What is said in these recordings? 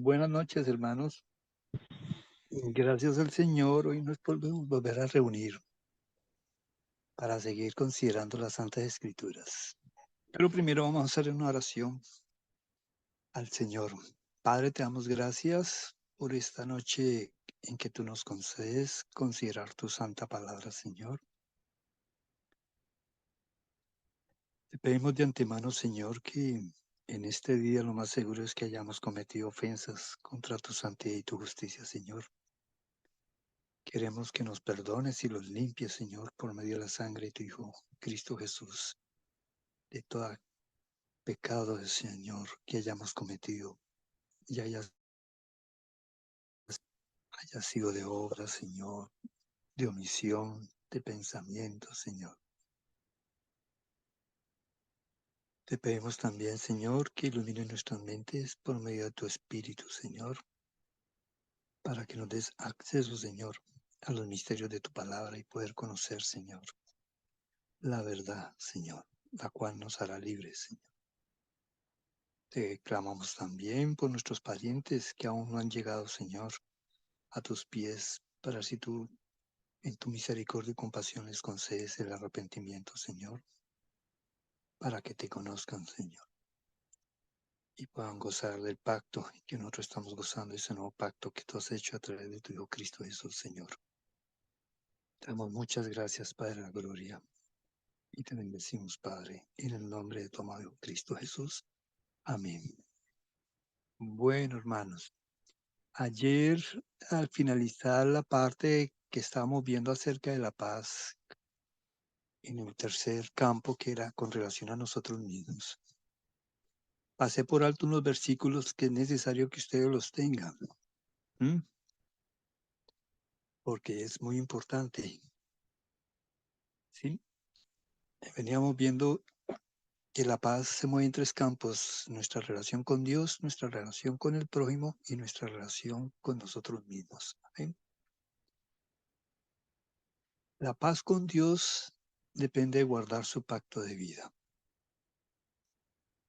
Buenas noches, hermanos. Gracias al Señor, hoy nos podemos volver a reunir para seguir considerando las Santas Escrituras. Pero primero vamos a hacer una oración al Señor. Padre, te damos gracias por esta noche en que tú nos concedes considerar tu santa palabra, Señor. Te pedimos de antemano, Señor, que en este día lo más seguro es que hayamos cometido ofensas contra tu santidad y tu justicia, Señor. Queremos que nos perdones y los limpies, Señor, por medio de la sangre de tu Hijo, Cristo Jesús, de todo pecado, Señor, que hayamos cometido y haya sido de obra, Señor, de omisión, de pensamiento, Señor. Te pedimos también, Señor, que ilumine nuestras mentes por medio de tu Espíritu, Señor, para que nos des acceso, Señor, a los misterios de tu palabra y poder conocer, Señor, la verdad, Señor, la cual nos hará libres, Señor. Te clamamos también por nuestros parientes que aún no han llegado, Señor, a tus pies, para si tú, en tu misericordia y compasión, les concedes el arrepentimiento, Señor, para que te conozcan, Señor, y puedan gozar del pacto que nosotros estamos gozando, ese nuevo pacto que tú has hecho a través de tu Hijo Cristo Jesús, Señor. Te damos muchas gracias, Padre de la gloria, y te bendecimos, Padre, en el nombre de tu amado Hijo Cristo Jesús. Amén. Bueno, hermanos. Ayer, al finalizar la parte que estábamos viendo acerca de la paz en el tercer campo, que era con relación a nosotros mismos, pasé por alto unos versículos que es necesario que ustedes los tengan, ¿m? Porque es muy importante, ¿sí? Veníamos viendo que la paz se mueve en tres campos: nuestra relación con Dios, nuestra relación con el prójimo y nuestra relación con nosotros mismos. ¿Sí? La paz con Dios depende de guardar su pacto de vida.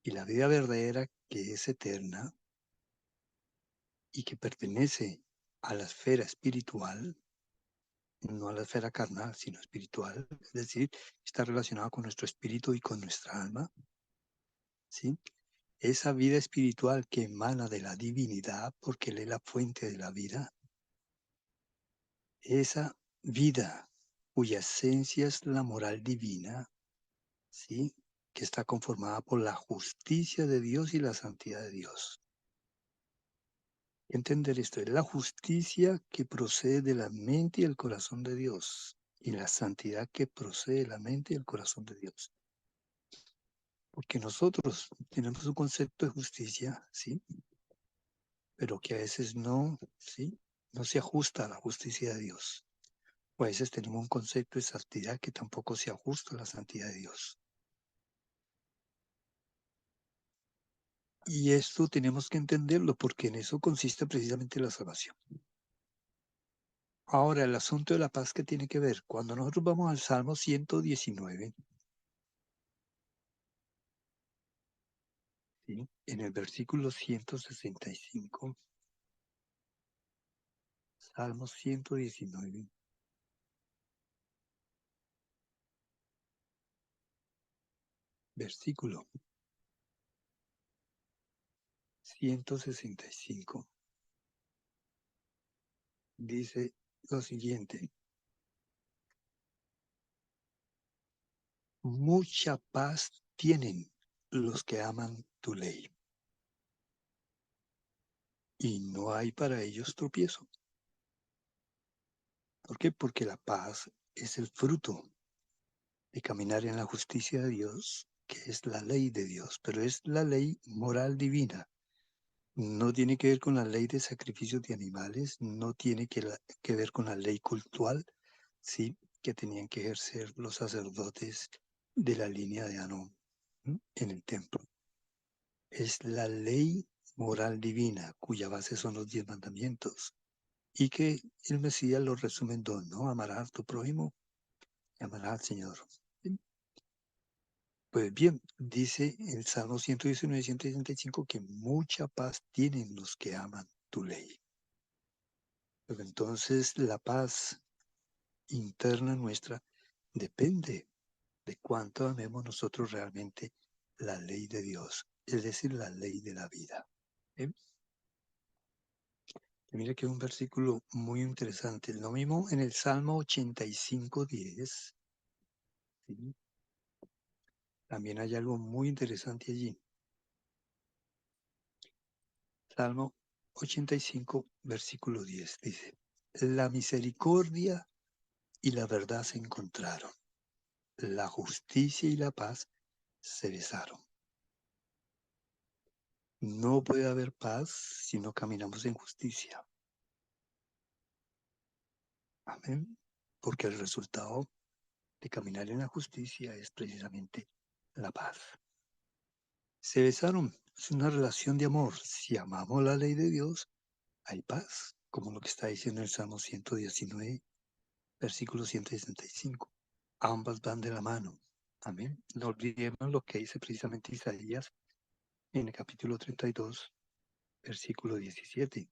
Y la vida verdadera, que es eterna y que pertenece a la esfera espiritual, no a la esfera carnal, sino espiritual, es decir, está relacionada con nuestro espíritu y con nuestra alma, ¿sí? Esa vida espiritual que emana de la divinidad, porque Él es la fuente de la vida, esa vida cuya esencia es la moral divina, ¿sí? Que está conformada por la justicia de Dios y la santidad de Dios. Entender esto: es la justicia que procede de la mente y el corazón de Dios, y la santidad que procede de la mente y el corazón de Dios. Porque nosotros tenemos un concepto de justicia, ¿sí? Pero que a veces no, ¿sí? No se ajusta a la justicia de Dios. O a veces tenemos un concepto de santidad que tampoco se ajusta a la santidad de Dios. Y esto tenemos que entenderlo, porque en eso consiste precisamente la salvación. Ahora, el asunto de la paz, ¿qué tiene que ver? Cuando nosotros vamos al Salmo 119, ¿sí? En el versículo 165, Salmo 119, versículo 165, dice lo siguiente: mucha paz tienen los que aman tu ley, y no hay para ellos tropiezo. ¿Por qué? Porque la paz es el fruto de caminar en la justicia de Dios, que es la ley de Dios, pero es la ley moral divina. No tiene que ver con la ley de sacrificios de animales, no tiene que ver con la ley cultural, sí, que tenían que ejercer los sacerdotes de la línea de Aarón, ¿m? En el templo. Es la ley moral divina, cuya base son los 10 mandamientos, y que el Mesías lo resume en dos, ¿no? Amarás a tu prójimo y amarás al Señor. ¿Sí? Pues bien, dice el Salmo 119, 165 que mucha paz tienen los que aman tu ley. Pero entonces la paz interna nuestra depende de cuánto amemos nosotros realmente la ley de Dios, es decir, la ley de la vida. ¿Eh? Y mira que es un versículo muy interesante. Lo mismo en el Salmo 85, 10. ¿Sí? También hay algo muy interesante allí. Salmo 85, versículo 10 dice, la misericordia y la verdad se encontraron, la justicia y la paz se besaron. No puede haber paz si no caminamos en justicia. Amén. Porque el resultado de caminar en la justicia es precisamente la paz. Se besaron, es una relación de amor. Si amamos la ley de Dios, hay paz, como lo que está diciendo el Salmo 119, versículo 165. Ambas van de la mano. Amén. No olvidemos lo que dice precisamente Isaías en el capítulo 32, versículo 17,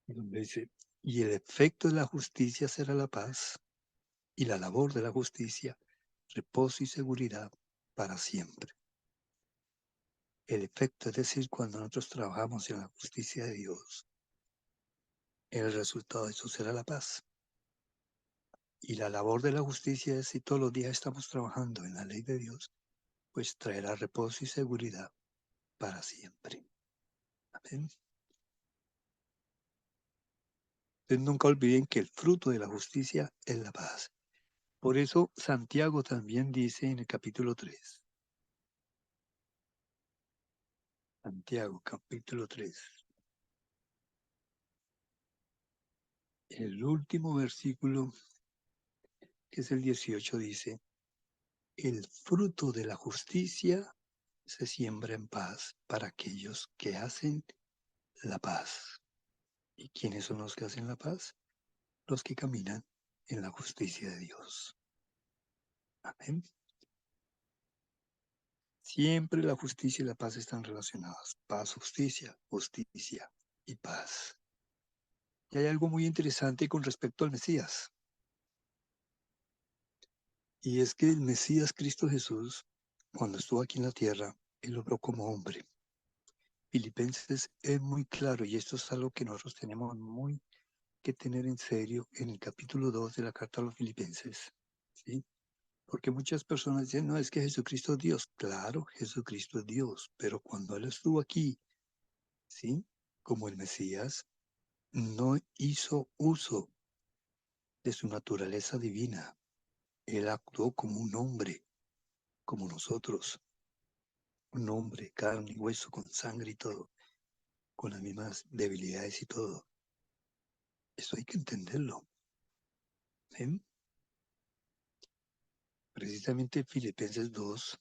donde dice, y el efecto de la justicia será la paz, y la labor de la justicia, reposo y seguridad para siempre. El efecto, es decir, cuando nosotros trabajamos en la justicia de Dios, el resultado de eso será la paz. Y la labor de la justicia es, si todos los días estamos trabajando en la ley de Dios, pues traerá reposo y seguridad para siempre. Amén. Entonces nunca olviden que el fruto de la justicia es la paz. Por eso Santiago también dice en el capítulo 3. Santiago, capítulo 3. El último versículo, que es el 18, dice, el fruto de la justicia se siembra en paz para aquellos que hacen la paz. ¿Y quiénes son los que hacen la paz? Los que caminan en la justicia de Dios. Amén. Siempre la justicia y la paz están relacionadas. Paz, justicia, justicia y paz. Y hay algo muy interesante con respecto al Mesías. Y es que el Mesías Cristo Jesús, cuando estuvo aquí en la tierra, él obró como hombre. Filipenses es muy claro, y esto es algo que nosotros tenemos muy que tener en serio en el capítulo 2 de la carta a los Filipenses. ¿Sí? Porque muchas personas dicen, no, es que Jesucristo es Dios. Claro, Jesucristo es Dios, pero cuando Él estuvo aquí, ¿sí? Como el Mesías, no hizo uso de su naturaleza divina. Él actuó como un hombre, como nosotros. Un hombre, carne y hueso, con sangre y todo, con las mismas debilidades y todo. Eso hay que entenderlo. ¿Sí? Precisamente Filipenses 2,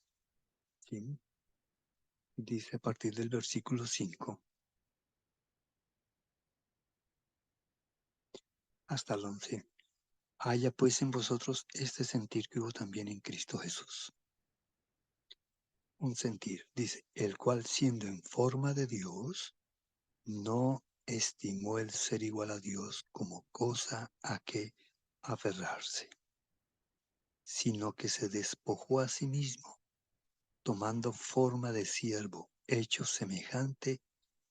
¿sí? Dice a partir del versículo 5 hasta el 11. Haya pues en vosotros este sentir que hubo también en Cristo Jesús. Un sentir, dice, el cual siendo en forma de Dios, no estimó el ser igual a Dios como cosa a que aferrarse, sino que se despojó a sí mismo, tomando forma de siervo, hecho semejante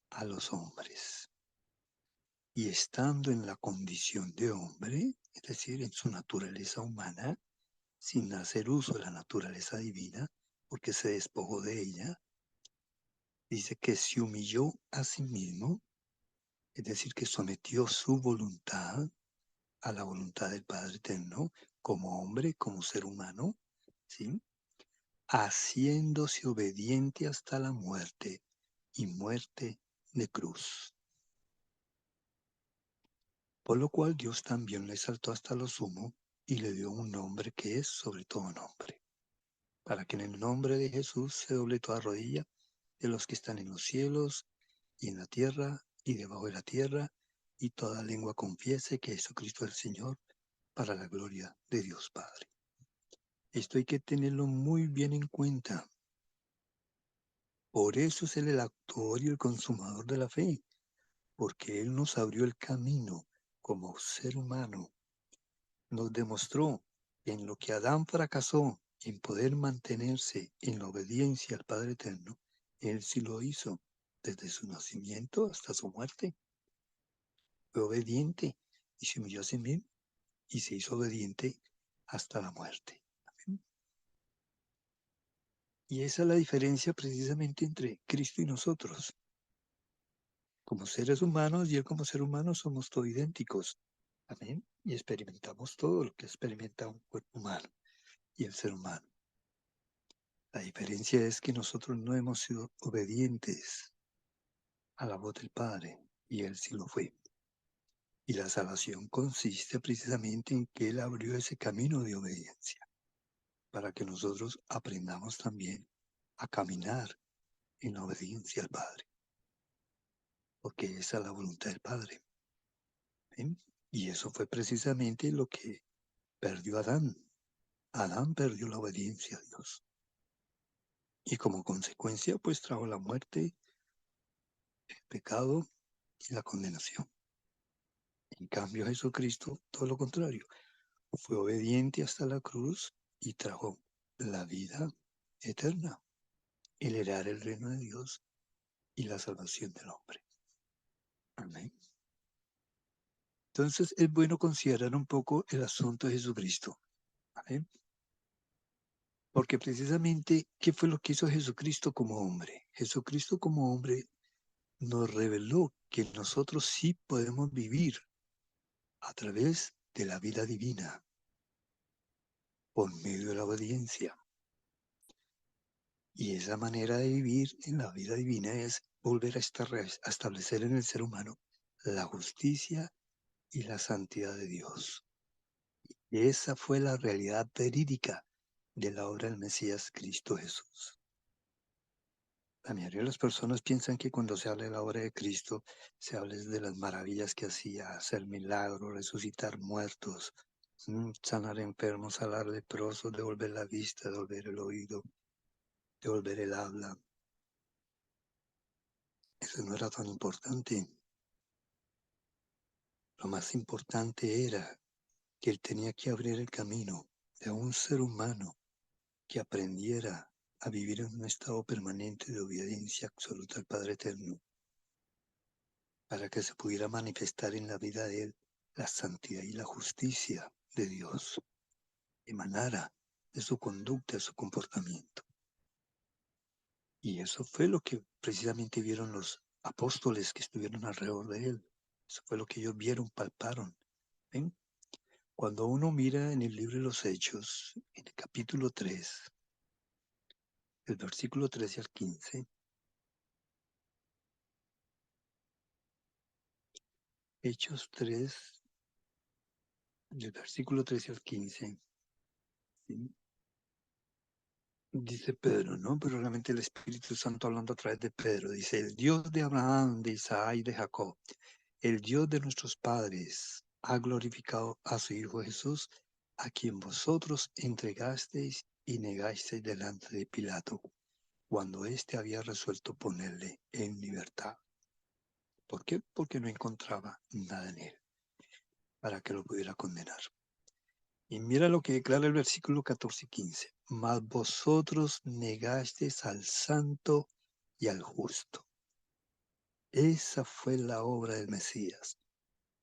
a los hombres. Y estando en la condición de hombre, es decir, en su naturaleza humana, sin hacer uso de la naturaleza divina, porque se despojó de ella, dice que se humilló a sí mismo, es decir, que sometió su voluntad a la voluntad del Padre Eterno, como hombre, como ser humano, ¿sí? Haciéndose obediente hasta la muerte y muerte de cruz. Por lo cual Dios también le exaltó hasta lo sumo y le dio un nombre que es sobre todo nombre, para que en el nombre de Jesús se doble toda rodilla de los que están en los cielos y en la tierra y debajo de la tierra, y toda lengua confiese que Jesucristo es el Señor, para la gloria de Dios Padre. Esto hay que tenerlo muy bien en cuenta. Por eso es Él el autor y el consumador de la fe, porque Él nos abrió el camino como ser humano. Nos demostró que en lo que Adán fracasó en poder mantenerse en la obediencia al Padre Eterno, Él sí lo hizo desde su nacimiento hasta su muerte. Fue obediente y se humilló a sí mismo y se hizo obediente hasta la muerte. Amén. Y esa es la diferencia precisamente entre Cristo y nosotros. Como seres humanos y Él como ser humano somos todos idénticos. Amén. Y experimentamos todo lo que experimenta un cuerpo humano y el ser humano. La diferencia es que nosotros no hemos sido obedientes a la voz del Padre y Él sí lo fue. Y la salvación consiste precisamente en que Él abrió ese camino de obediencia para que nosotros aprendamos también a caminar en la obediencia al Padre, porque esa es la voluntad del Padre. ¿Ven? Y eso fue precisamente lo que perdió Adán. Adán perdió la obediencia a Dios. Y como consecuencia, pues trajo la muerte, el pecado y la condenación. En cambio, Jesucristo, todo lo contrario, fue obediente hasta la cruz y trajo la vida eterna, el heredar el reino de Dios y la salvación del hombre. Amén. Entonces es bueno considerar un poco el asunto de Jesucristo. Amén. Porque precisamente, ¿qué fue lo que hizo Jesucristo como hombre? Jesucristo como hombre nos reveló que nosotros sí podemos vivir a través de la vida divina, por medio de la obediencia. Y esa manera de vivir en la vida divina es volver a establecer en el ser humano la justicia y la santidad de Dios. Y esa fue la realidad verídica de la obra del Mesías Cristo Jesús. La mayoría de las personas piensan que cuando se habla de la obra de Cristo, se habla de las maravillas que hacía, hacer milagros, resucitar muertos, sanar enfermos, sanar leprosos, devolver la vista, devolver el oído, devolver el habla. Eso no era tan importante. Lo más importante era que Él tenía que abrir el camino de un ser humano que aprendiera a vivir en un estado permanente de obediencia absoluta al Padre Eterno, para que se pudiera manifestar en la vida de Él la santidad y la justicia de Dios, emanara de su conducta, de su comportamiento. Y eso fue lo que precisamente vieron los apóstoles que estuvieron alrededor de Él. Eso fue lo que ellos vieron, palparon. ¿Ven? Cuando uno mira en el libro de los Hechos, en el capítulo 3, el versículo 13 al 15, Hechos 3, del versículo 13 al 15, ¿sí? Dice Pedro, ¿no? Pero realmente el Espíritu Santo hablando a través de Pedro, dice, el Dios de Abraham, de Isaac y de Jacob, el Dios de nuestros padres, ha glorificado a su Hijo Jesús, a quien vosotros entregasteis y negasteis delante de Pilato, cuando éste había resuelto ponerle en libertad. ¿Por qué? Porque no encontraba nada en él para que lo pudiera condenar. Y mira lo que declara el versículo 14 y 15. Mas vosotros negasteis al santo y al justo. Esa fue la obra del Mesías.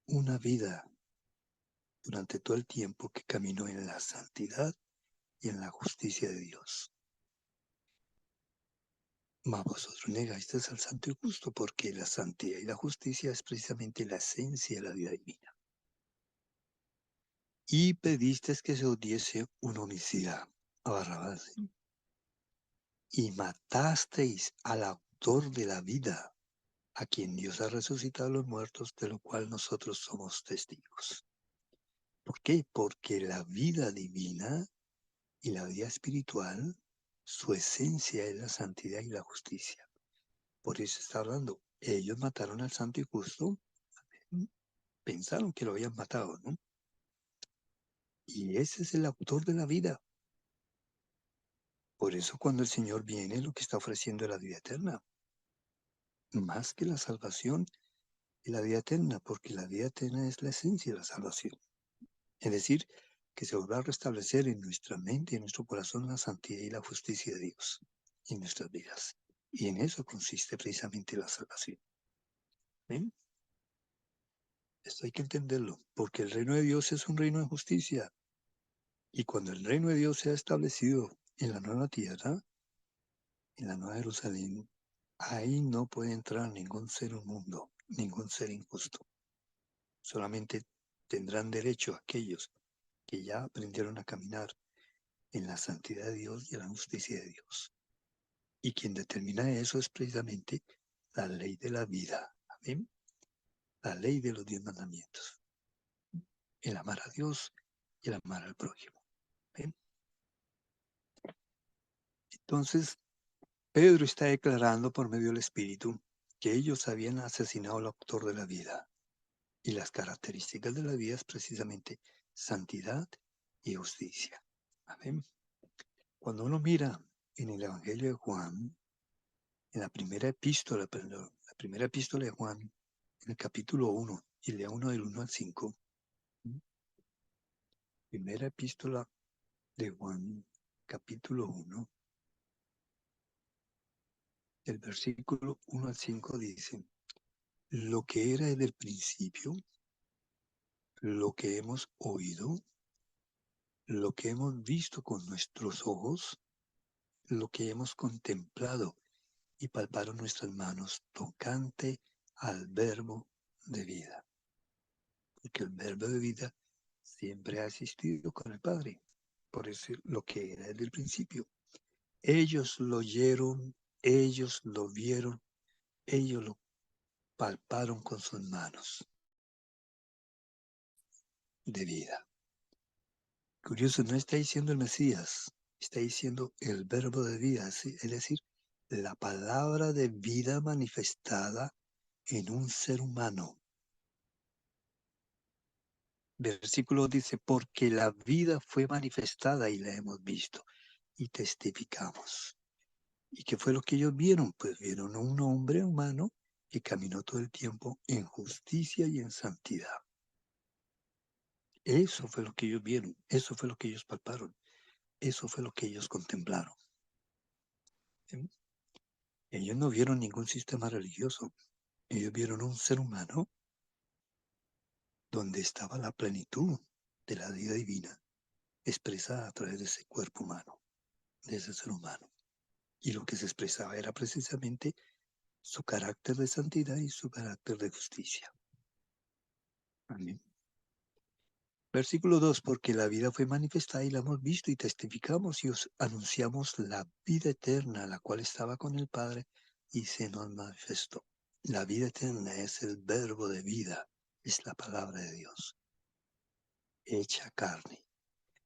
Una vida durante todo el tiempo que caminó en la santidad y en la justicia de Dios. Mas vosotros negasteis al santo y justo, porque la santidad y la justicia es precisamente la esencia de la vida divina. Y pedisteis que se os diese un homicida a Barrabás, ¿sí? Y matasteis al autor de la vida, a quien Dios ha resucitado a los muertos, de lo cual nosotros somos testigos. ¿Por qué? Porque la vida divina y la vida espiritual, su esencia es la santidad y la justicia. Por eso está hablando, ellos mataron al santo y justo, pensaron que lo habían matado, ¿no? Y ese es el autor de la vida. Por eso cuando el Señor viene, lo que está ofreciendo es la vida eterna. Más que la salvación y la vida eterna, porque la vida eterna es la esencia de la salvación. Es decir, que se vuelva a restablecer en nuestra mente y en nuestro corazón la santidad y la justicia de Dios en nuestras vidas. Y en eso consiste precisamente la salvación. ¿Ven? Esto hay que entenderlo, porque el reino de Dios es un reino de justicia. Y cuando el reino de Dios sea establecido en la nueva tierra, en la nueva Jerusalén, ahí no puede entrar ningún ser inmundo, ningún ser injusto. Solamente tendrán derecho aquellos que ya aprendieron a caminar en la santidad de Dios y en la justicia de Dios. Y quien determina eso es precisamente la ley de la vida. ¿Amén? La ley de los 10 mandamientos. El amar a Dios y el amar al prójimo. ¿Amén? Entonces, Pedro está declarando por medio del Espíritu que ellos habían asesinado al autor de la vida. Y las características de la vida es precisamente santidad y justicia. Amén. Cuando uno mira en el Evangelio de Juan, en la primera epístola, perdón, la primera epístola de Juan, en el capítulo 1, y lea 1 del 1 al 5, primera epístola de Juan, capítulo 1, el versículo 1 al 5 dice, lo que era desde el principio, lo que hemos oído, lo que hemos visto con nuestros ojos, lo que hemos contemplado y palparon nuestras manos tocante al verbo de vida. Porque el verbo de vida siempre ha existido con el Padre. Por eso lo que era desde el principio. Ellos lo oyeron, ellos lo vieron, ellos lo palparon con sus manos de vida. Curioso, no está diciendo el Mesías, está diciendo el verbo de vida, es decir, la palabra de vida manifestada en un ser humano. Versículo dice, porque la vida fue manifestada y la hemos visto y testificamos. ¿Y qué fue lo que ellos vieron? Pues vieron a un hombre humano que caminó todo el tiempo en justicia y en santidad. Eso fue lo que ellos vieron, eso fue lo que ellos palparon, eso fue lo que ellos contemplaron. ¿Sí? Ellos no vieron ningún sistema religioso, ellos vieron un ser humano donde estaba la plenitud de la vida divina expresada a través de ese cuerpo humano, de ese ser humano. Y lo que se expresaba era precisamente su carácter de santidad y su carácter de justicia. Amén. Versículo 2, porque la vida fue manifestada y la hemos visto y testificamos y os anunciamos la vida eterna, la cual estaba con el Padre y se nos manifestó. La vida eterna es el verbo de vida, es la palabra de Dios, hecha carne.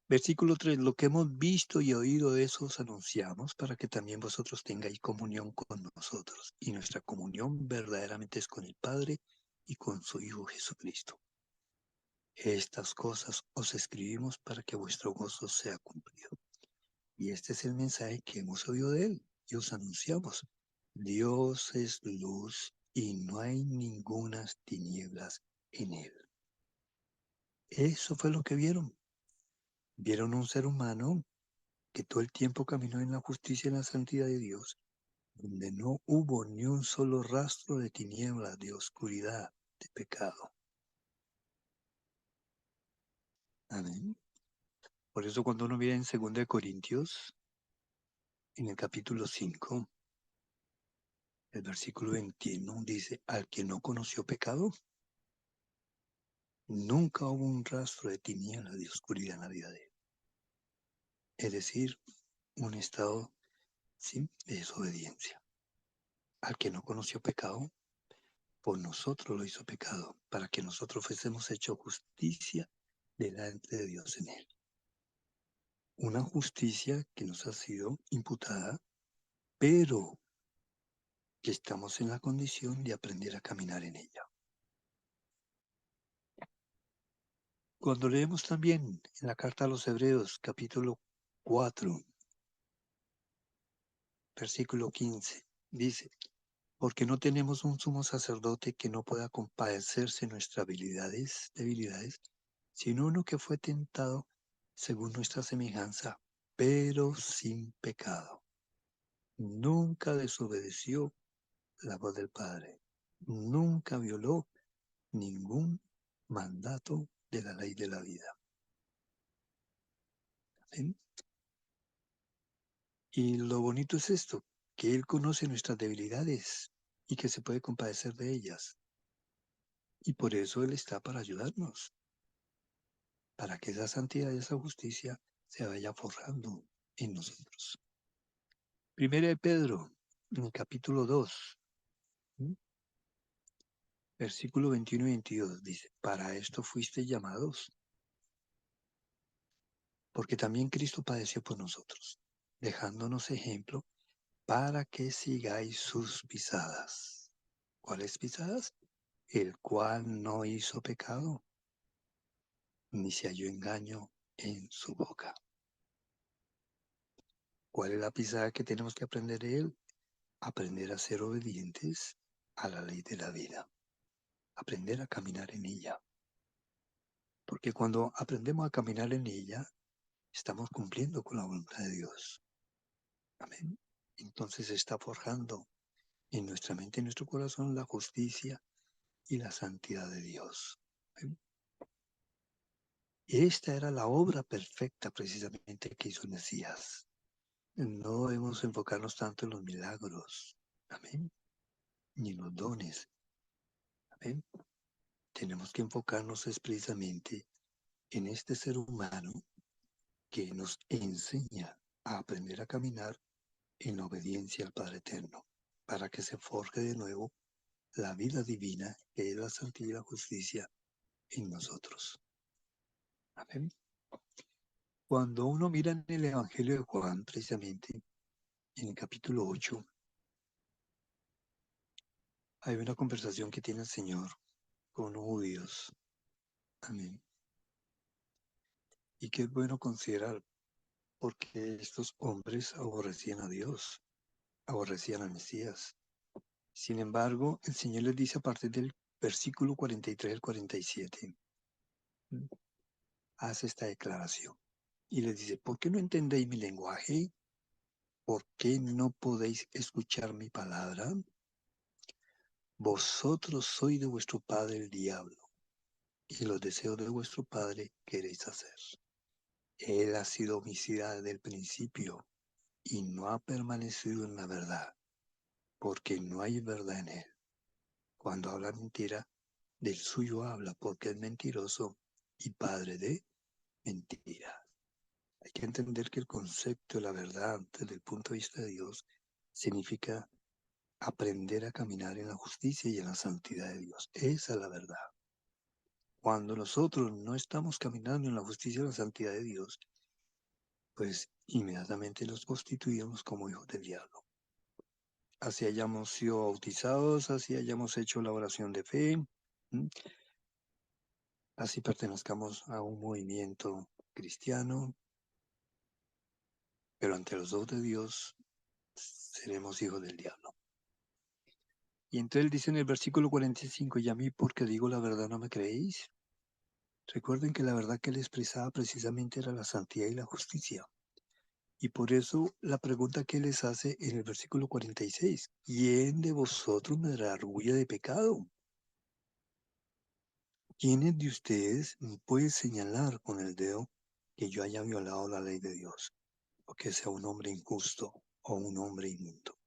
Versículo 3, lo que hemos visto y oído de eso os anunciamos para que también vosotros tengáis comunión con nosotros. Y nuestra comunión verdaderamente es con el Padre y con su Hijo Jesucristo. Estas cosas os escribimos para que vuestro gozo sea cumplido. Y este es el mensaje que hemos oído de él y os anunciamos. Dios es luz y no hay ningunas tinieblas en él. Eso fue lo que vieron. Vieron un ser humano que todo el tiempo caminó en la justicia y en la santidad de Dios, donde no hubo ni un solo rastro de tinieblas, de oscuridad, de pecado. Amén. Por eso cuando uno mira en 2 Corintios, en el capítulo 5, el versículo 21 dice, al que no conoció pecado, nunca hubo un rastro de tinieblas, de oscuridad en la vida de él. Es decir, un estado, ¿sí?, de desobediencia. Al que no conoció pecado, por nosotros lo hizo pecado, para que nosotros fuésemos hecho justicia delante de Dios en él. Una justicia que nos ha sido imputada, pero que estamos en la condición de aprender a caminar en ella. Cuando leemos también en la carta a los Hebreos, capítulo 4, versículo 15, dice, porque no tenemos un sumo sacerdote que no pueda compadecerse nuestras debilidades, sino uno que fue tentado según nuestra semejanza, pero sin pecado. Nunca desobedeció la voz del Padre. Nunca violó ningún mandato de la ley de la vida. ¿Sí? Y lo bonito es esto, que Él conoce nuestras debilidades y que se puede compadecer de ellas. Y por eso Él está para ayudarnos, para que esa santidad y esa justicia se vaya forjando en nosotros. Primera de Pedro, en el capítulo 2, ¿sí? Versículo 21 y 22, dice, para esto fuiste llamados, porque también Cristo padeció por nosotros, dejándonos ejemplo para que sigáis sus pisadas. ¿Cuáles pisadas? El cual no hizo pecado, ni se halló engaño en su boca. ¿Cuál es la pisada que tenemos que aprender de él? Aprender a ser obedientes a la ley de la vida, aprender a caminar en ella. Porque cuando aprendemos a caminar en ella, estamos cumpliendo con la voluntad de Dios. Amén. Entonces se está forjando en nuestra mente y en nuestro corazón la justicia y la santidad de Dios. Amén. Esta era la obra perfecta precisamente que hizo el Mesías. No debemos enfocarnos tanto en los milagros, amén, ni en los dones, amén. Tenemos que enfocarnos precisamente en este ser humano que nos enseña a aprender a caminar en obediencia al Padre Eterno, para que se forje de nuevo la vida divina, que es la santidad y la justicia en nosotros. Amén. Cuando uno mira en el Evangelio de Juan, precisamente, en el capítulo 8, hay una conversación que tiene el Señor con los judíos. Amén. Y que es bueno considerar, porque estos hombres aborrecían a Dios, aborrecían al Mesías. Sin embargo, el Señor les dice a partir del versículo 43 al 47, hace esta declaración. Y les dice, ¿por qué no entendéis mi lenguaje? ¿Por qué no podéis escuchar mi palabra? Vosotros sois de vuestro padre el diablo, y los deseos de vuestro padre queréis hacer. Él ha sido homicida desde el principio, y no ha permanecido en la verdad, porque no hay verdad en él. Cuando habla mentira, del suyo habla, porque es mentiroso y padre de mentira. Hay que entender que el concepto de la verdad, desde el punto de vista de Dios, significa aprender a caminar en la justicia y en la santidad de Dios. Esa es la verdad. Cuando nosotros no estamos caminando en la justicia y la santidad de Dios, pues inmediatamente los constituimos como hijos del diablo. Así hayamos sido bautizados, así hayamos hecho la oración de fe, ¿m? Así pertenezcamos a un movimiento cristiano, pero ante los ojos de Dios seremos hijos del diablo. Y entonces él dice en el versículo 45, y a mí porque digo la verdad no me creéis. Recuerden que la verdad que él expresaba precisamente era la santidad y la justicia. Y por eso la pregunta que les hace en el versículo 46, ¿quién de vosotros me dará orgullo de pecado? ¿Quiénes de ustedes me puede señalar con el dedo que yo haya violado la ley de Dios, o que sea un hombre injusto o un hombre inmundo?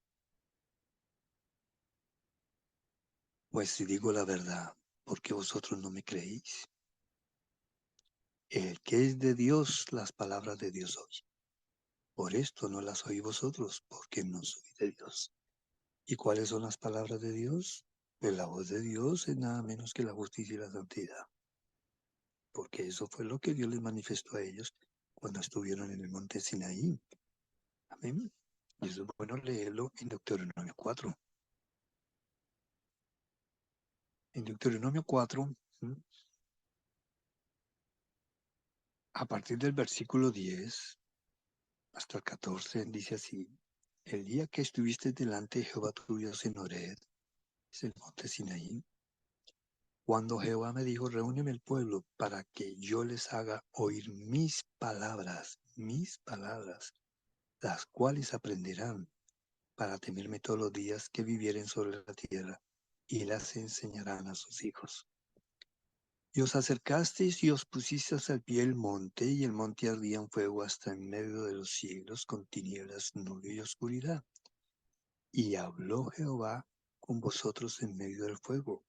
Pues si digo la verdad, ¿por qué vosotros no me creéis? El que es de Dios, las palabras de Dios oye. Por esto no las oí vosotros, porque no soy de Dios. ¿Y cuáles son las palabras de Dios? Pues la voz de Dios es nada menos que la justicia y la santidad. Porque eso fue lo que Dios les manifestó a ellos cuando estuvieron en el monte Sinaí. Amén. Y eso es bueno leerlo en Deuteronomio 4. En Deuteronomio 4, ¿sí? A partir del versículo 10 hasta el 14 dice así: el día que estuviste delante de Jehová tu Dios en Horeb, es el monte Sinaí, cuando Jehová me dijo, reúneme el pueblo para que yo les haga oír mis palabras, las cuales aprenderán para temerme todos los días que vivieren sobre la tierra, y las enseñarán a sus hijos. Y os acercasteis y os pusisteis al pie del monte, y el monte ardía en fuego hasta en medio de los cielos, con tinieblas, nube y oscuridad. Y habló Jehová con vosotros en medio del fuego,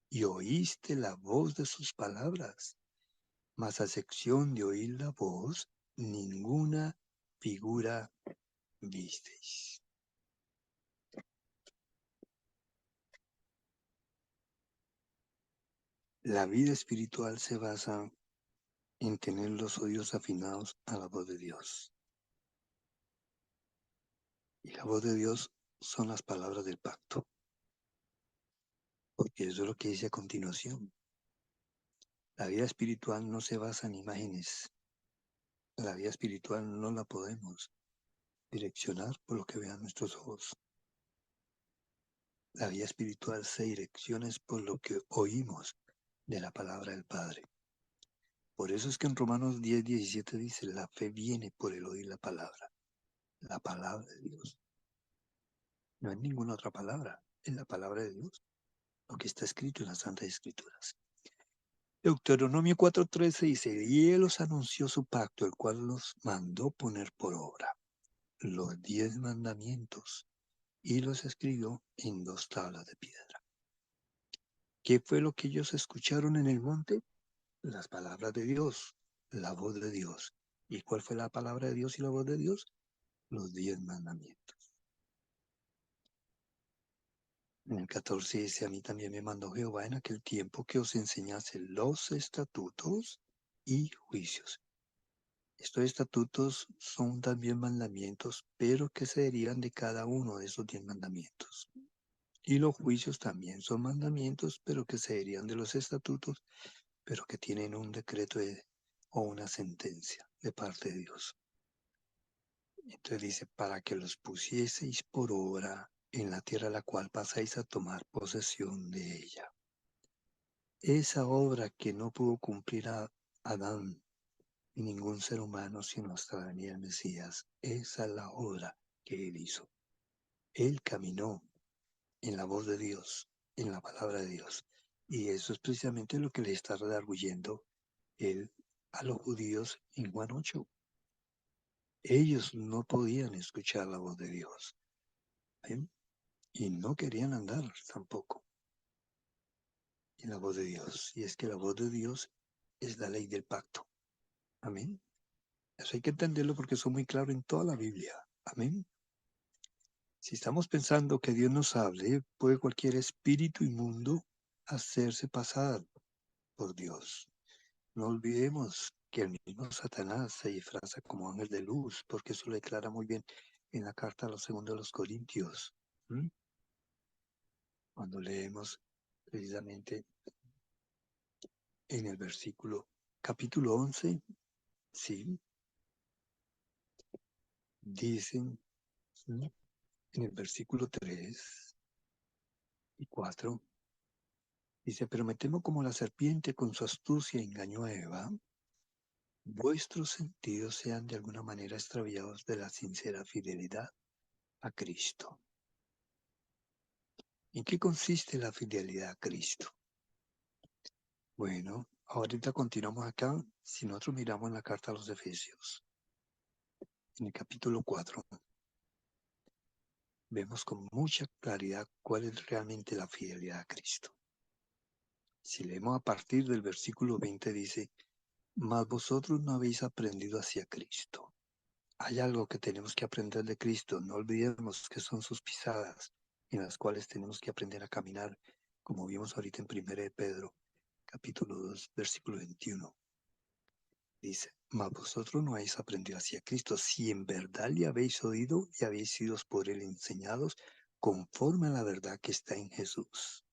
y oíste la voz de sus palabras, mas a excepción de oír la voz, ninguna figura visteis. La vida espiritual se basa en tener los oídos afinados a la voz de Dios. Y la voz de Dios son las palabras del pacto, porque eso es lo que dice a continuación. La vida espiritual no se basa en imágenes. La vida espiritual no la podemos direccionar por lo que vean nuestros ojos. La vida espiritual se direcciona por lo que oímos de la palabra del Padre. Por eso es que en Romanos 10:17 dice, la fe viene por el oír la palabra de Dios. No hay ninguna otra palabra, es la palabra de Dios, lo que está escrito en las Santas Escrituras. Deuteronomio 4:13 dice, y él os anunció su pacto, el cual los mandó poner por obra, los 10 mandamientos, y los escribió en 2 tablas de piedra. ¿Qué fue lo que ellos escucharon en el monte? Las palabras de Dios, la voz de Dios. ¿Y cuál fue la palabra de Dios y la voz de Dios? Los 10 mandamientos. En el 14 dice, a mí también me mandó Jehová en aquel tiempo que os enseñase los estatutos y juicios. Estos estatutos son también mandamientos, pero que se derivan de cada uno de esos 10 mandamientos. Y los juicios también son mandamientos, pero que se derivan de los estatutos, pero que tienen un decreto o una sentencia de parte de Dios. Entonces dice, para que los pusieseis por obra en la tierra a la cual pasáis a tomar posesión de ella. Esa obra que no pudo cumplir a Adán y ningún ser humano sino hasta la venida del Mesías, esa es la obra que él hizo. Él caminó en la voz de Dios, en la palabra de Dios. Y eso es precisamente lo que le está redarguyendo él a los judíos en Juan 8. Ellos no podían escuchar la voz de Dios. ¿Ven? Y no querían andar tampoco en la voz de Dios. Y es que la voz de Dios es la ley del pacto. Amén. Eso hay que entenderlo porque eso es muy claro en toda la Biblia. Amén. Si estamos pensando que Dios nos hable, puede cualquier espíritu inmundo hacerse pasar por Dios. No olvidemos que el mismo Satanás se disfraza como ángel de luz, porque eso lo declara muy bien en la carta a los segundos de los Corintios. ¿Mm? Cuando leemos precisamente en el versículo capítulo 11, sí, dicen, ¿sí?, en el versículo 3 y 4, dice, pero me temo como la serpiente con su astucia engañó a Eva, vuestros sentidos sean de alguna manera extraviados de la sincera fidelidad a Cristo. ¿En qué consiste la fidelidad a Cristo? Bueno, ahorita continuamos acá. Si nosotros miramos en la carta a los Efesios, en el capítulo 4, vemos con mucha claridad cuál es realmente la fidelidad a Cristo. Si leemos a partir del versículo 20 dice, mas vosotros no habéis aprendido hacia Cristo. Hay algo que tenemos que aprender de Cristo. No olvidemos que son sus pisadas en las cuales tenemos que aprender a caminar, como vimos ahorita en 1 de Pedro, capítulo 2, versículo 21. Dice, mas vosotros no habéis aprendido hacia Cristo, si en verdad le habéis oído y habéis sido por él enseñados conforme a la verdad que está en Jesús.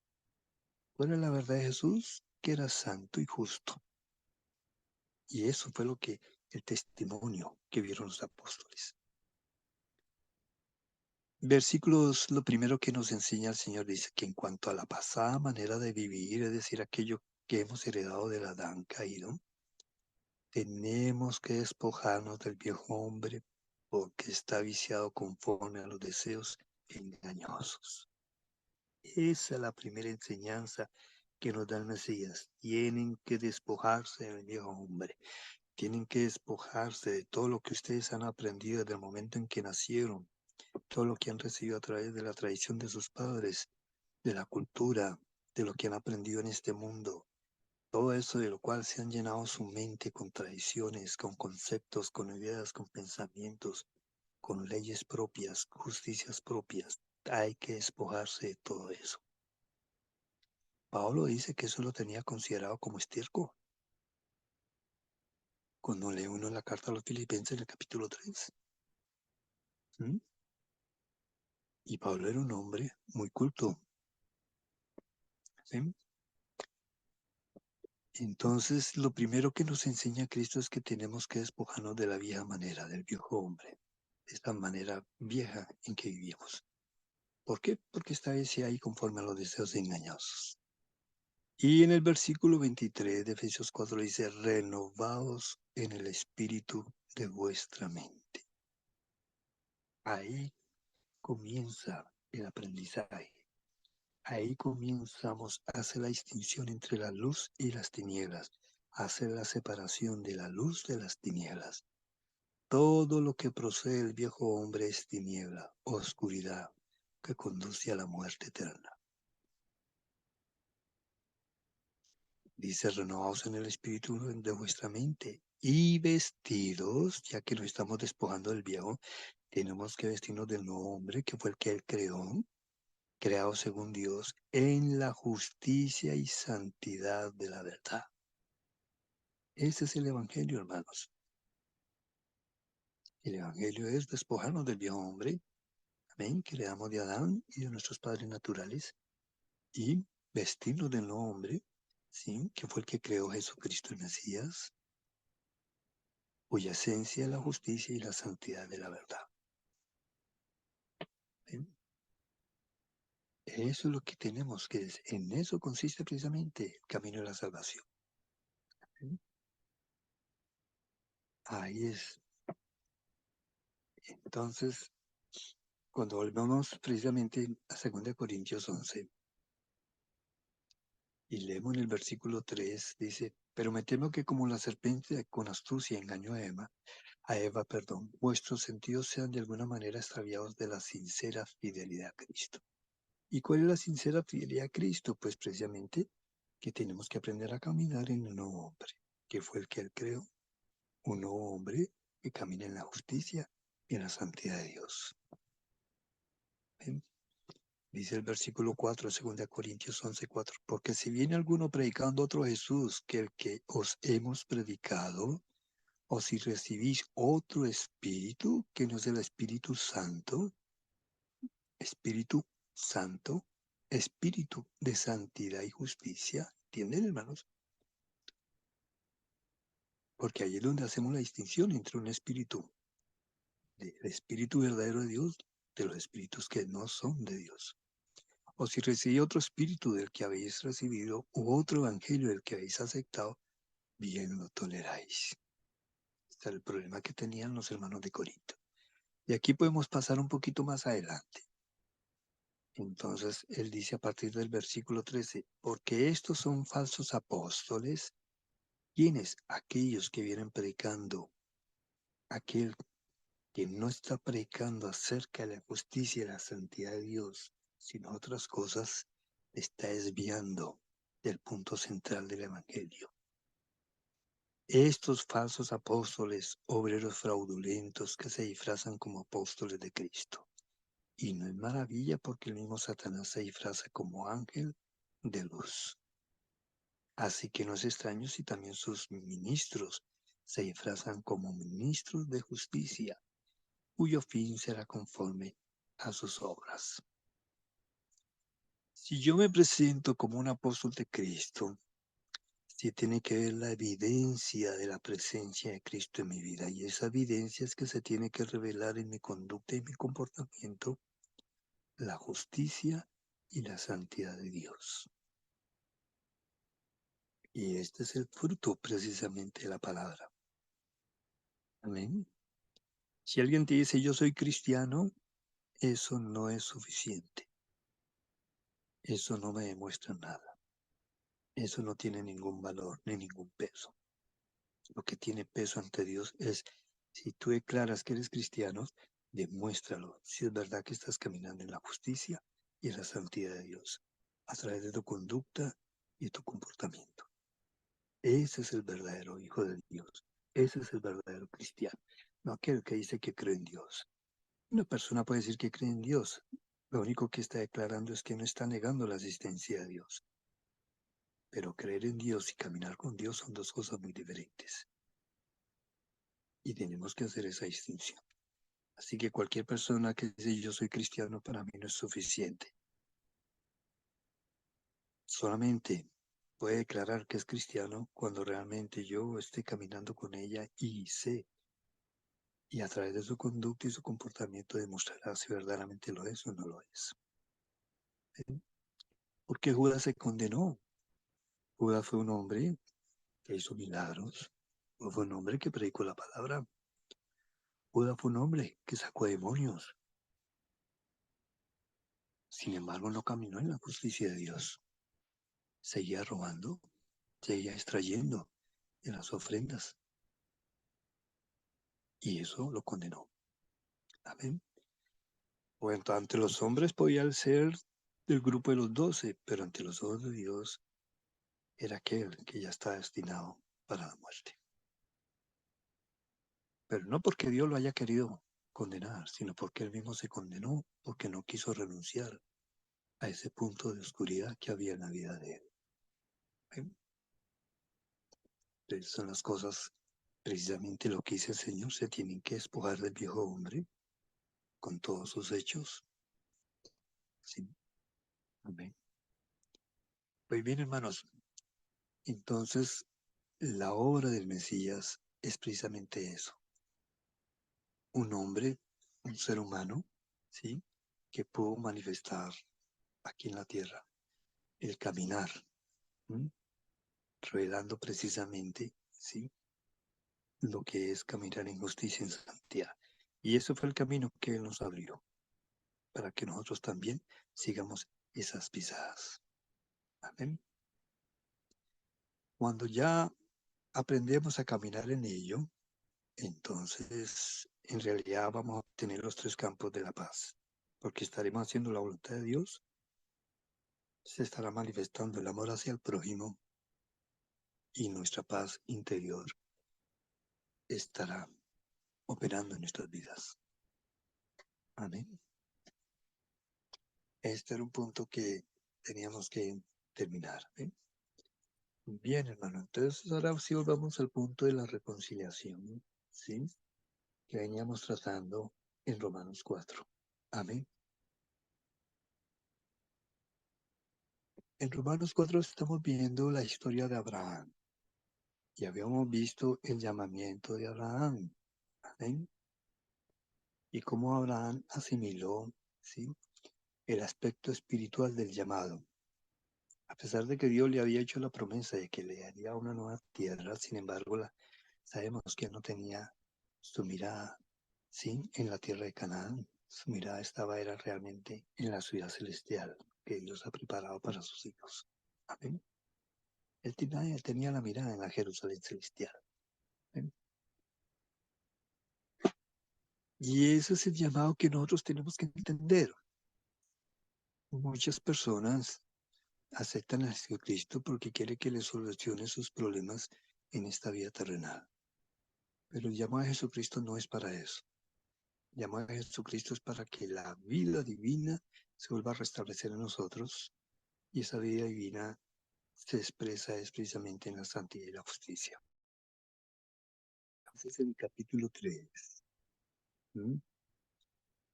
¿Cuál es la verdad de Jesús? Que era santo y justo. Y eso fue el testimonio que vieron los apóstoles. Versículos, lo primero que nos enseña el Señor dice que en cuanto a la pasada manera de vivir, es decir, aquello que hemos heredado del Adán caído, tenemos que despojarnos del viejo hombre porque está viciado conforme a los deseos engañosos. Esa es la primera enseñanza que nos da el Mesías. Tienen que despojarse del viejo hombre. Tienen que despojarse de todo lo que ustedes han aprendido desde el momento en que nacieron, todo lo que han recibido a través de la tradición de sus padres, de la cultura, de lo que han aprendido en este mundo. Todo eso de lo cual se han llenado su mente con tradiciones, con conceptos, con ideas, con pensamientos, con leyes propias, justicias propias. Hay que despojarse de todo eso. Pablo dice que eso lo tenía considerado como estiércol. Cuando lee uno la carta a los Filipenses en el capítulo 3. ¿Mm? Y Pablo era un hombre muy culto. ¿Sí? Entonces, lo primero que nos enseña Cristo es que tenemos que despojarnos de la vieja manera, del viejo hombre, de esta manera vieja en que vivíamos. ¿Por qué? Porque está ese ahí conforme a los deseos engañosos. Y en el versículo 23 de Efesios 4 dice, renovaos en el espíritu de vuestra mente. Ahí comienza el aprendizaje. Ahí comenzamos a hacer la distinción entre la luz y las tinieblas, a hacer la separación de la luz de las tinieblas. Todo lo que procede del viejo hombre es tiniebla, oscuridad, que conduce a la muerte eterna. Dice, renovaos en el espíritu de vuestra mente y vestidos, ya que nos estamos despojando del viejo, tenemos que vestirnos del nuevo hombre, que fue el que él creó, creado según Dios, en la justicia y santidad de la verdad. Ese es el Evangelio, hermanos. El Evangelio es despojarnos del viejo hombre, amén, que le damos de Adán y de nuestros padres naturales, y vestirnos del nuevo hombre, ¿sí? Que fue el que creó Jesucristo el Mesías, cuya esencia es la justicia y la santidad de la verdad. ¿Sí? Eso es lo que tenemos que decir. En eso consiste precisamente el camino de la salvación. ¿Sí? Ahí es. Entonces, cuando volvemos precisamente a 2 Corintios 11 y leemos en el versículo 3, dice, pero me temo que como la serpiente con astucia engañó a Eva, vuestros sentidos sean de alguna manera extraviados de la sincera fidelidad a Cristo. ¿Y cuál es la sincera fidelidad a Cristo? Pues precisamente que tenemos que aprender a caminar en un nuevo hombre, que fue el que él creó, un nuevo hombre que camina en la justicia y en la santidad de Dios. ¿Ven? Dice el versículo 4 de 2 Corintios 11:4, porque si viene alguno predicando otro Jesús que el que os hemos predicado, o si recibís otro espíritu que no es el Espíritu Santo, Espíritu Santo, Espíritu de santidad y justicia, ¿entienden, hermanos? Porque ahí es donde hacemos la distinción entre un espíritu, el espíritu verdadero de Dios, de los espíritus que no son de Dios. O si recibí otro espíritu del que habéis recibido, u otro evangelio del que habéis aceptado, bien lo toleráis. Este es el problema que tenían los hermanos de Corinto. Y aquí podemos pasar un poquito más adelante. Entonces, él dice a partir del versículo 13, porque estos son falsos apóstoles, quienes, aquellos que vienen predicando, aquel que no está predicando acerca de la justicia y la santidad de Dios, sino otras cosas, está desviando del punto central del Evangelio. Estos falsos apóstoles, obreros fraudulentos que se disfrazan como apóstoles de Cristo. Y no es maravilla porque el mismo Satanás se disfraza como ángel de luz. Así que no es extraño si también sus ministros se disfrazan como ministros de justicia, cuyo fin será conforme a sus obras. Si yo me presento como un apóstol de Cristo, Sí tiene que ver la evidencia de la presencia de Cristo en mi vida. Y esa evidencia es que se tiene que revelar en mi conducta y mi comportamiento la justicia y la santidad de Dios. Y este es el fruto precisamente de la palabra. Amén. Si alguien te dice yo soy cristiano, eso no es suficiente. Eso no me demuestra nada. Eso no tiene ningún valor ni ningún peso. Lo que tiene peso ante Dios es, si tú declaras que eres cristiano, demuéstralo. Si es verdad que estás caminando en la justicia y en la santidad de Dios, a través de tu conducta y tu comportamiento. Ese es el verdadero Hijo de Dios. Ese es el verdadero cristiano. No aquel que dice que cree en Dios. Una persona puede decir que cree en Dios. Lo único que está declarando es que no está negando la existencia de Dios. Pero creer en Dios y caminar con Dios son dos cosas muy diferentes. Y tenemos que hacer esa distinción. Así que cualquier persona que dice yo soy cristiano para mí no es suficiente. Solamente puede declarar que es cristiano cuando realmente yo esté caminando con ella y sé. Y a través de su conducta y su comportamiento demostrará si verdaderamente lo es o no lo es. ¿Sí? Porque Judas se condenó. Judas fue un hombre que hizo milagros. Fue un hombre que predicó la palabra. Judas fue un hombre que sacó demonios. Sin embargo, no caminó en la justicia de Dios. Seguía robando, seguía extrayendo de las ofrendas. Y eso lo condenó. Amén. Bueno, ante los hombres podía ser del grupo de los 12, pero ante los ojos de Dios era aquel que ya está destinado para la muerte. Pero no porque Dios lo haya querido condenar, sino porque él mismo se condenó, porque no quiso renunciar a ese punto de oscuridad que había en la vida de él. ¿Ven? Entonces son las cosas, precisamente lo que dice el Señor, se tienen que despojar del viejo hombre con todos sus hechos. ¿Sí? Amén. Pues bien, hermanos, entonces la obra del Mesías es precisamente eso. Un hombre, un ser humano, ¿sí? Que pudo manifestar aquí en la tierra el caminar, ¿sí? Revelando precisamente, ¿sí? Lo que es caminar en justicia y en santidad. Y eso fue el camino que Él nos abrió, para que nosotros también sigamos esas pisadas. Amén. Cuando ya aprendemos a caminar en ello, entonces en realidad vamos a obtener los tres campos de la paz, porque estaremos haciendo la voluntad de Dios, se estará manifestando el amor hacia el prójimo y nuestra paz interior estará operando en nuestras vidas. Amén. Este era un punto que teníamos que terminar. ¿Eh? Bien, hermano. Entonces ahora sí volvamos al punto de la reconciliación, ¿sí? Que veníamos tratando en Romanos 4. Amén. En Romanos 4 estamos viendo la historia de Abraham. Y habíamos visto el llamamiento de Abraham. Amén. Y cómo Abraham asimiló, ¿sí? El aspecto espiritual del llamado. A pesar de que Dios le había hecho la promesa de que le daría una nueva tierra, sin embargo, sabemos que él no tenía su mirada, ¿sí? En la tierra de Canaán. Su mirada era realmente en la ciudad celestial que Dios ha preparado para sus hijos. Amén. Él tenía la mirada en la Jerusalén celestial. Amén. Y ese es el llamado que nosotros tenemos que entender. Muchas personas aceptan a Jesucristo porque quiere que les solucione sus problemas en esta vida terrenal. Pero el llamado a Jesucristo no es para eso. El llamado a Jesucristo es para que la vida divina se vuelva a restablecer en nosotros, y esa vida divina se expresa es precisamente en la santidad y la justicia. Entonces en el capítulo 3, ¿sí?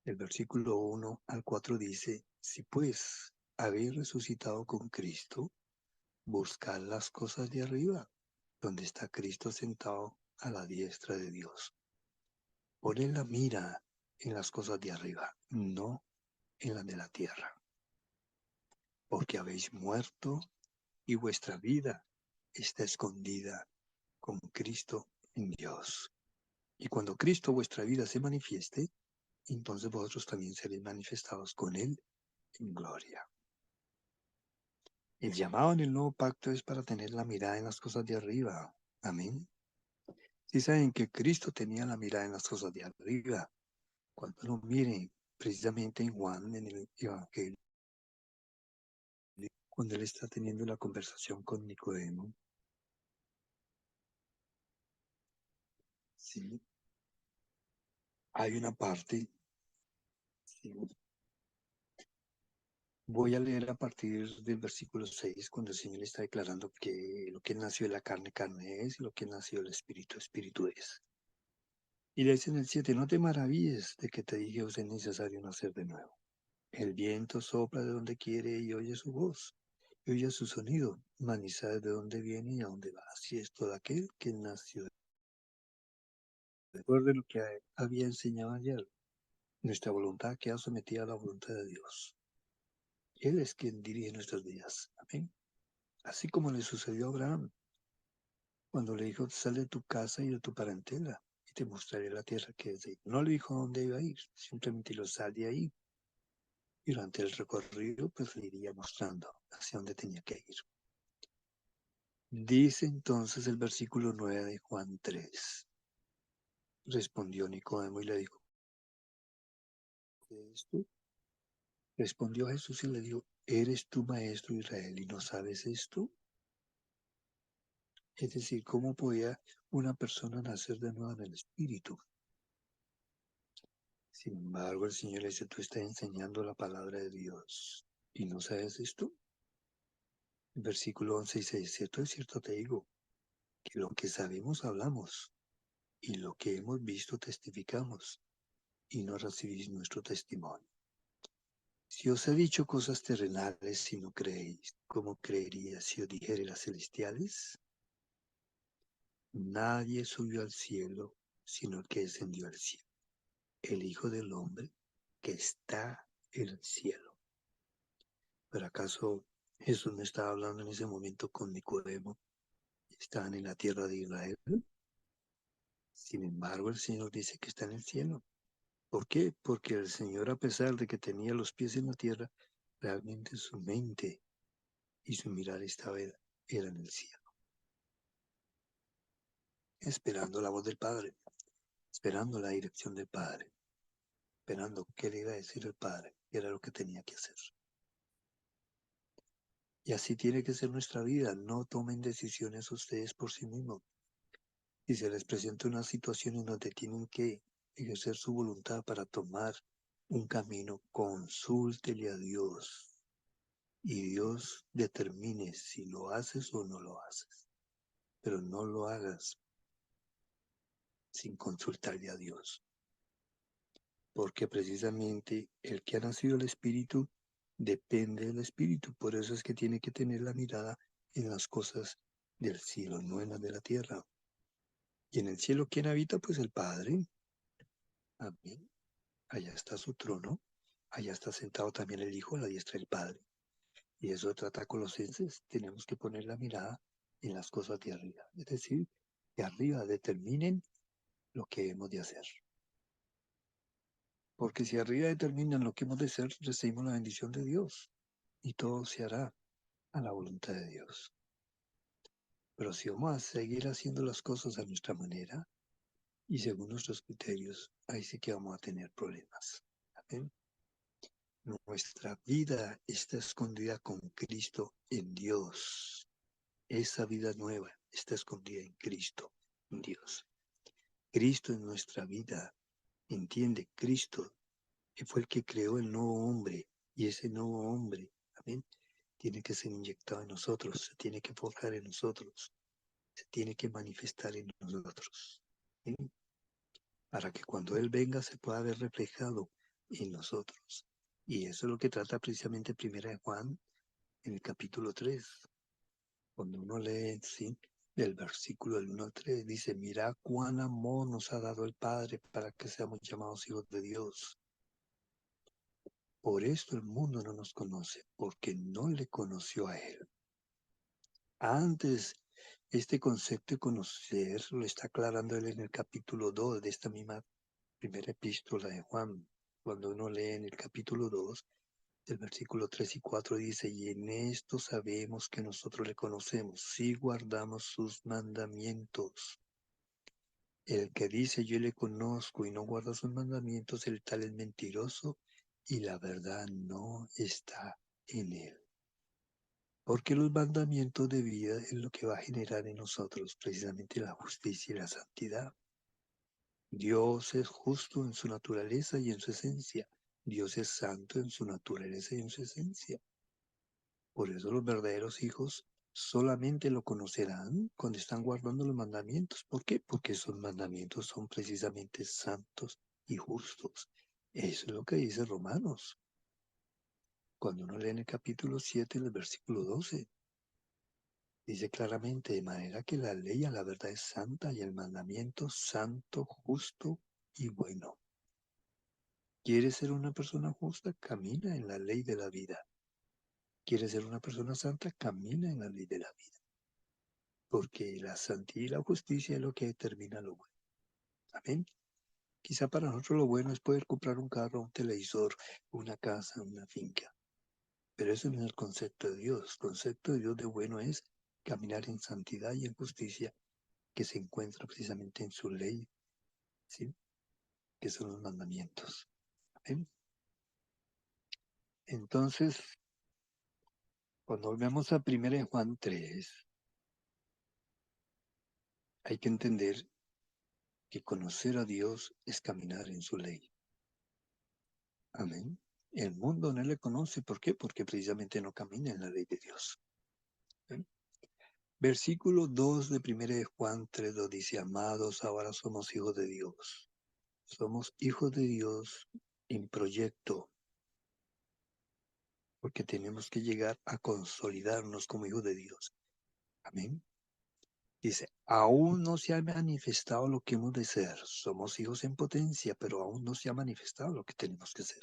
El versículo 1 al 4 dice, si pues habéis resucitado con Cristo, buscad las cosas de arriba, donde está Cristo sentado a la diestra de Dios. Poned la mira en las cosas de arriba, no en las de la tierra, porque habéis muerto y vuestra vida está escondida con Cristo en Dios. Y cuando Cristo vuestra vida se manifieste, entonces vosotros también seréis manifestados con Él en gloria. El llamado en el nuevo pacto es para tener la mirada en las cosas de arriba. Amén. Si saben que Cristo tenía la mirada en las cosas de arriba, cuando uno mire precisamente en Juan, en el Evangelio, cuando él está teniendo una conversación con Nicodemo, sí, hay una parte, sí, voy a leer a partir del versículo 6, cuando el Señor está declarando que lo que nació de la carne, carne es, y lo que nació del Espíritu, Espíritu es. Y le dice en el 7, no te maravilles de que te dije os es necesario nacer de nuevo. El viento sopla de donde quiere y oye su voz, y oye su sonido, mas ni sabes de dónde viene y a dónde va. Así es todo aquel que nació. Recuerde lo que había enseñado ayer. Nuestra voluntad queda sometida a la voluntad de Dios. Él es quien dirige nuestras vidas. Amén. Así como le sucedió a Abraham, cuando le dijo, sal de tu casa y de tu parentela, y te mostraré la tierra que es de ahí. No le dijo a dónde iba a ir, simplemente lo sal de ahí. Y durante el recorrido, pues le iría mostrando hacia dónde tenía que ir. Dice entonces el versículo 9 de Juan 3. Respondió Nicodemo y le dijo, ¿qué es tú? Respondió Jesús y le dijo, ¿eres tú maestro de Israel y no sabes esto? Es decir, ¿cómo podía una persona nacer de nuevo en el Espíritu? Sin embargo, el Señor le dice, tú estás enseñando la palabra de Dios y no sabes esto. Versículo 11 dice, es cierto te digo, que lo que sabemos hablamos y lo que hemos visto testificamos y no recibís nuestro testimonio. Si os he dicho cosas terrenales y no creéis, ¿cómo creería si os dijere las celestiales? Nadie subió al cielo, sino el que descendió al cielo, el Hijo del Hombre que está en el cielo. ¿Pero acaso Jesús no estaba hablando en ese momento con Nicodemo? Estaban en la tierra de Israel. Sin embargo, el Señor dice que está en el cielo. ¿Por qué? Porque el Señor, a pesar de que tenía los pies en la tierra, realmente su mente y su mirar era en el cielo, esperando la voz del Padre, esperando la dirección del Padre, esperando qué le iba a decir el Padre, qué era lo que tenía que hacer. Y así tiene que ser nuestra vida. No tomen decisiones ustedes por sí mismos. Si se les presenta una situación en donde tienen que ejercer su voluntad para tomar un camino, consúltele a Dios. Y Dios determine si lo haces o no lo haces. Pero no lo hagas sin consultarle a Dios. Porque precisamente el que ha nacido del Espíritu depende del Espíritu. Por eso es que tiene que tener la mirada en las cosas del cielo, no en las de la tierra. Y en el cielo, ¿quién habita? Pues el Padre. Amén. Allá está su trono. Allá está sentado también el Hijo a la diestra del Padre. Y eso trata Colosenses. Tenemos que poner la mirada en las cosas de arriba. Es decir, que arriba determinen lo que hemos de hacer. Porque si arriba determinan lo que hemos de hacer, recibimos la bendición de Dios. Y todo se hará a la voluntad de Dios. Pero si vamos a seguir haciendo las cosas a nuestra manera y según nuestros criterios, ahí sí que vamos a tener problemas. Amén. Nuestra vida está escondida con Cristo en Dios. Esa vida nueva está escondida en Cristo, en Dios. Cristo en nuestra vida, entiende, Cristo fue el que creó el nuevo hombre y ese nuevo hombre, amén, tiene que ser inyectado en nosotros, se tiene que forjar en nosotros, se tiene que manifestar en nosotros, ¿sí? Para que cuando Él venga se pueda ver reflejado en nosotros. Y eso es lo que trata precisamente Primera de Juan en el capítulo 3. Cuando uno lee, sí, del versículo del 1 al 3, dice, mira cuán amor nos ha dado el Padre para que seamos llamados hijos de Dios. Por esto el mundo no nos conoce, porque no le conoció a Él. Antes, este concepto de conocer lo está aclarando Él en el capítulo 2 de esta misma primera epístola de Juan. Cuando uno lee en el capítulo 2, el versículo 3 y 4 dice, y en esto sabemos que nosotros le conocemos, si guardamos sus mandamientos. El que dice yo le conozco y no guarda sus mandamientos, el tal es mentiroso y la verdad no está en él. Porque los mandamientos de vida es lo que va a generar en nosotros precisamente la justicia y la santidad. Dios es justo en su naturaleza y en su esencia. Dios es santo en su naturaleza y en su esencia. Por eso los verdaderos hijos solamente lo conocerán cuando están guardando los mandamientos. ¿Por qué? Porque esos mandamientos son precisamente santos y justos. Eso es lo que dice Romanos. Cuando uno lee en el capítulo 7, el versículo 12, dice claramente, de manera que la ley a la verdad es santa y el mandamiento santo, justo y bueno. ¿Quieres ser una persona justa? Camina en la ley de la vida. ¿Quieres ser una persona santa? Camina en la ley de la vida. Porque la santidad y la justicia es lo que determina lo bueno. Amén. Quizá para nosotros lo bueno es poder comprar un carro, un televisor, una casa, una finca. Pero eso no es el concepto de Dios. El concepto de Dios de bueno es caminar en santidad y en justicia que se encuentra precisamente en su ley, ¿sí? Que son los mandamientos. Amén. Entonces, cuando volvemos a 1 Juan 3, hay que entender que conocer a Dios es caminar en su ley. Amén. El mundo no le conoce. ¿Por qué? Porque precisamente no camina en la ley de Dios. ¿Ven? Versículo 2 de 1 de Juan 3:2 dice, amados, ahora somos hijos de Dios. Somos hijos de Dios en proyecto, porque tenemos que llegar a consolidarnos como hijos de Dios. Amén. Dice, aún no se ha manifestado lo que hemos de ser. Somos hijos en potencia, pero aún no se ha manifestado lo que tenemos que ser.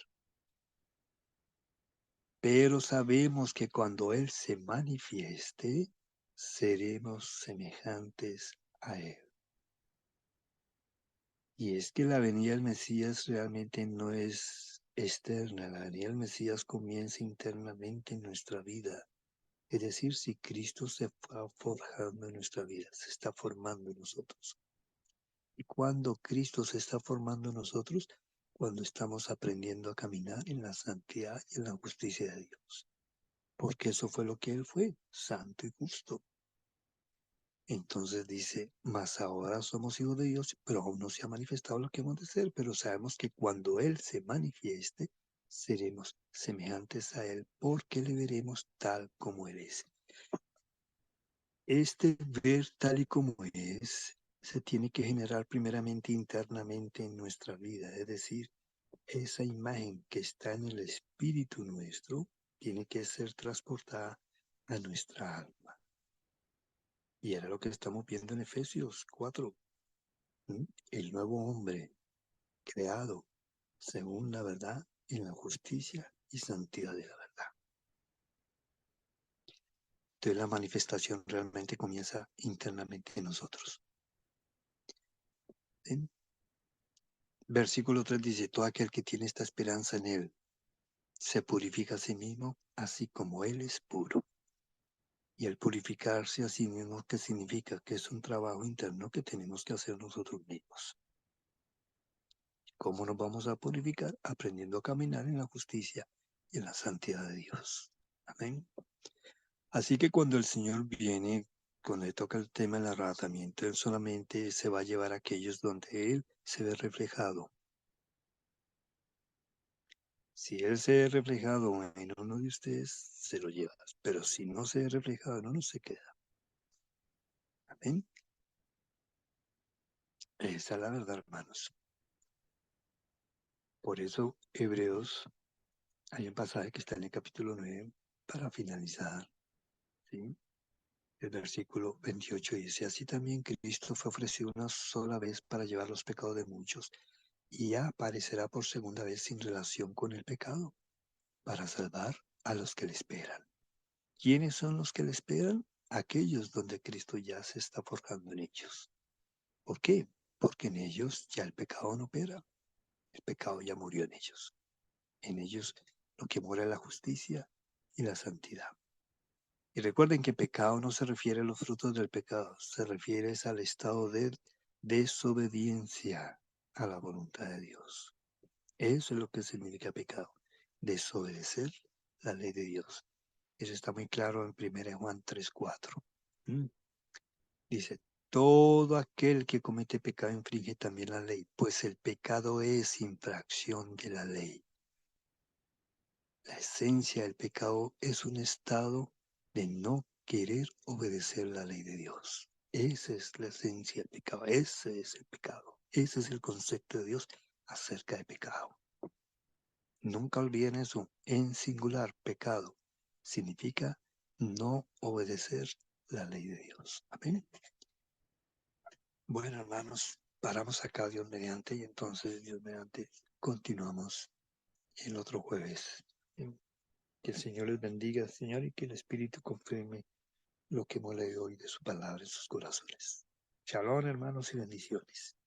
Pero sabemos que cuando Él se manifieste, seremos semejantes a Él. Y es que la venida del Mesías realmente no es externa, la venida del Mesías comienza internamente en nuestra vida. Es decir, si Cristo se va forjando en nuestra vida, se está formando en nosotros. Y cuando Cristo se está formando en nosotros, cuando estamos aprendiendo a caminar en la santidad y en la justicia de Dios. Porque eso fue lo que Él fue, santo y justo. Entonces dice, mas ahora somos hijos de Dios, pero aún no se ha manifestado lo que hemos de ser, pero sabemos que cuando Él se manifieste, seremos semejantes a Él, porque le veremos tal como Él es. Este ver tal y como es, se tiene que generar primeramente internamente en nuestra vida, es decir, esa imagen que está en el espíritu nuestro tiene que ser transportada a nuestra alma. Y era lo que estamos viendo en Efesios 4. El nuevo hombre creado según la verdad en la justicia y santidad de la verdad. Entonces la manifestación realmente comienza internamente en nosotros. ¿Sí? Versículo 3 dice, todo aquel que tiene esta esperanza en Él se purifica a sí mismo, así como Él es puro. Y el purificarse a sí mismo, ¿qué significa? Que es un trabajo interno que tenemos que hacer nosotros mismos. ¿Cómo nos vamos a purificar? Aprendiendo a caminar en la justicia y en la santidad de Dios. Amén. Así que cuando el Señor viene, cuando le toca el tema del arrebatamiento, Él solamente se va a llevar a aquellos donde Él se ve reflejado. Si Él se ve reflejado en uno de ustedes, se lo lleva. Pero si no se ve reflejado en uno, se queda. Amén. Esa es la verdad, hermanos. Por eso, Hebreos, hay un pasaje que está en el capítulo 9 para finalizar, ¿sí? El versículo 28 dice, así también Cristo fue ofrecido una sola vez para llevar los pecados de muchos, y ya aparecerá por segunda vez sin relación con el pecado, para salvar a los que le esperan. ¿Quiénes son los que le esperan? Aquellos donde Cristo ya se está forjando en ellos. ¿Por qué? Porque en ellos ya el pecado no opera. El pecado ya murió en ellos. En ellos lo que mora es la justicia y la santidad. Y recuerden que pecado no se refiere a los frutos del pecado, se refiere al estado de desobediencia a la voluntad de Dios. Eso es lo que significa pecado, desobedecer la ley de Dios. Eso está muy claro en 1 Juan 3:4. Dice, todo aquel que comete pecado infringe también la ley, pues el pecado es infracción de la ley. La esencia del pecado es un estado de no querer obedecer la ley de Dios. Esa es la esencia del pecado, ese es el pecado, ese es el concepto de Dios acerca de pecado. Nunca olviden eso, en singular, pecado significa no obedecer la ley de Dios. Amén. Bueno, hermanos, paramos acá, Dios mediante, y entonces, Dios mediante, continuamos el otro jueves. Que el Señor les bendiga, Señor, y que el Espíritu confirme lo que hemos leído hoy de su palabra en sus corazones. Shalom, hermanos, y bendiciones.